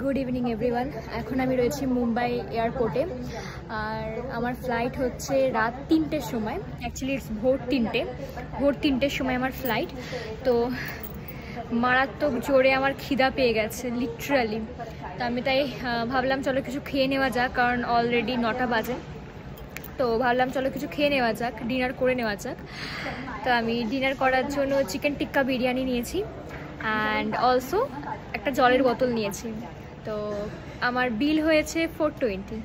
Good evening everyone. এখন আমি রয়েছি মুম্বাই এয়ারপোর্টে, আর আমার ফ্লাইট হচ্ছে রাত 3টের সময়। অ্যাকচুয়ালি ইটস ভোর 3টের সময় আমার ফ্লাইট। তো মারাত্মক জোরে আমার খিদা পেয়ে গেছে লিটারালি। তো আমি তাই ভাবলাম চলো কিছু খেয়ে নেওয়া যাক, কারণ অলরেডি 9টা বাজে। তো ভাবলাম চলো কিছু খেয়ে নেওয়া যাক, ডিনার করে নেওয়া যাক। তো আমি ডিনার করার জন্য চিকেন টিক্কা বিরিয়ানি নিয়েছি অ্যান্ড অলসো একটা জলের বোতল নিয়েছি। তো আমার বিল হয়েছে 420।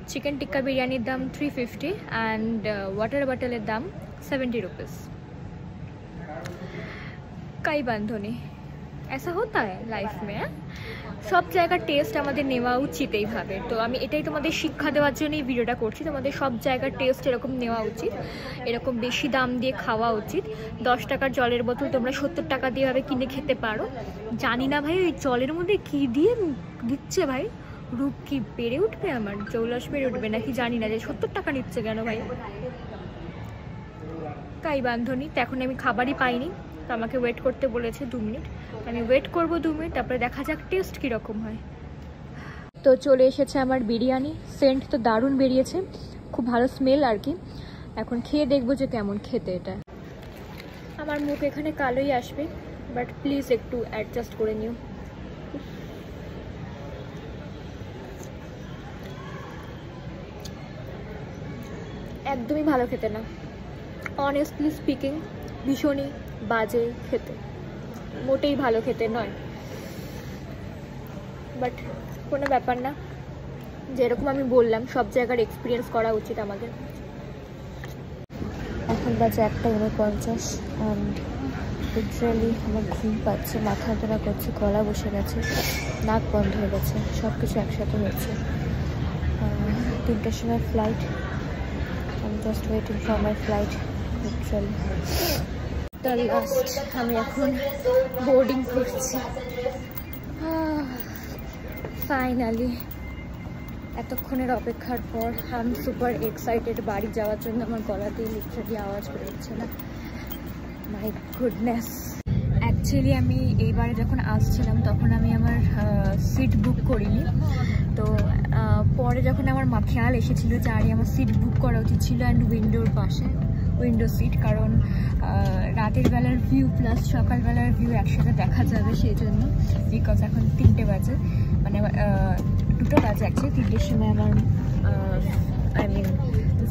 চিকেন টিক্কা বিরিয়ানির দাম 350 অ্যান্ড ওয়াটার বটলের দাম 70 रुपीज़। कई बंधनी ऐसा होता है लाइफ में। সব জায়গার টেস্ট আমাদের নেওয়া উচিত এইভাবে। তো আমি এটাই তোমাদের শিক্ষা দেওয়ার জন্য এই ভিডিওটা করছি। তোমাদের সব জায়গার টেস্ট এরকম নেওয়া উচিত, এরকম বেশি দাম দিয়ে খাওয়া উচিত। 10 টাকার জলের বোতল তোমরা 70 টাকা দিয়ে ভাবে কিনে খেতে পারো। জানি না ভাই ওই জলের মধ্যে কী দিয়ে দিচ্ছে ভাই, রূপ কি বেড়ে উঠবে, আমার জৌলস বেড়ে উঠবে নাকি জানি না, যে 70 টাকা নিচ্ছে কেন ভাই। কাই বান্ধনি। তো এখন আমি খাবারই পাইনি, তো আমাকে ওয়েট করতে বলেছে 2 মিনিট। আমি ওয়েট করবো 2 মিনিট, তারপরে দেখা যাক টেস্ট কীরকম হয়। তো চলে এসেছে আমার বিরিয়ানি। সেন্ট তো দারুণ বেরিয়েছে, খুব ভালো স্মেল আর কি। এখন খেয়ে দেখবো যে কেমন খেতে এটা। আমার মুখ এখানে কালোই আসবে, বাট প্লিজ একটু অ্যাডজাস্ট করে নিও। একদমই ভালো খেতে না, অনেস্টলি স্পিকিং ভীষণই বাজে খেতে, মোটেই ভালো খেতে নয়। বাট কোনো ব্যাপার না, যেরকম আমি বললাম সব জায়গার এক্সপিরিয়েন্স করা উচিত আমাদের। এখন বাজে 1:49 অ্যান্ড লিটারালি আমার ঘুম পাচ্ছে, মাথা ধরা করছে, গলা বসে গেছে, নাক বন্ধ হয়ে গেছে, সব কিছু একসাথে হয়েছে। 3টের সময় flight, I am just waiting for my flight literally. আমি এখন বোর্ডিং করছি ফাইনালি। এতক্ষণের অপেক্ষার পর আই এম সুপার এক্সাইটেড বাড়ি যাওয়ার জন্য। আমার গলাতে লিটারালি আওয়াজ বেরোচ্ছে না, মাই গুডনেস। অ্যাকচুয়ালি আমি এইবারে যখন আসছিলাম তখন আমি আমার সিট বুক করিনি। তো পরে যখন আমার খেয়াল এসেছিলো যে আরে আমার সিট বুক করা উচিত ছিল, অ্যান্ড উইন্ডোর পাশে, উইন্ডো সিট, কারণ রাতের বেলার ভিউ প্লাস সকালবেলার ভিউ একসাথে দেখা যাবে সেই জন্য। বিকজ এখন 3টে বাজে, মানে 2টো বাজে অ্যাকচুয়ালি। 3টের সময় আমার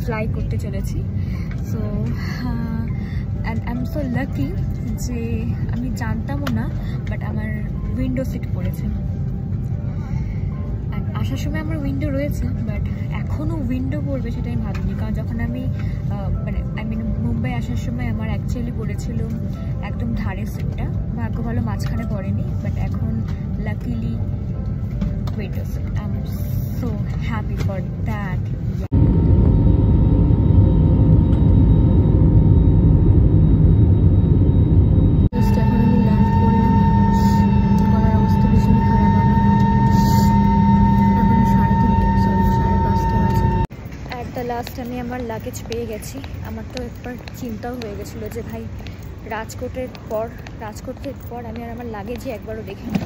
ফ্লাই করতে চলেছি। So and I am so lucky যে আমি জানতামও না, বাট আমার উইন্ডো সিট পড়েছে। আসার সময় আমার উইন্ডো রয়েছে, বাট এখনও উইন্ডো পড়বে সেটা আমি ভাবিনি। কারণ যখন আমি মুম্বাই আসার সময় আমার অ্যাকচুয়ালি পড়েছিল একদম ধারে সিটটা, ভাগ্য ভালো মাঝখানে পড়েনি। বাট এখন luckily window seat, I am so happy for that. Last আমি আমার লাগেজ পেয়ে গেছি। আমার তো একবার চিন্তাও হয়ে গেছিলো যে ভাই রাজকোটের পর আমি আর আমার লাগেজই একবারও দেখিনি।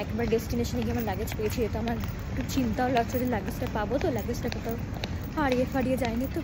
একবার ডেস্টিনেশনে গিয়ে আমার লাগেজ পেয়েছি, এটা আমার একটু চিন্তাও লাগছে যে লাগেজটা পাবো তো, লাগেজটা কোথাও হারিয়ে যায়নি তো।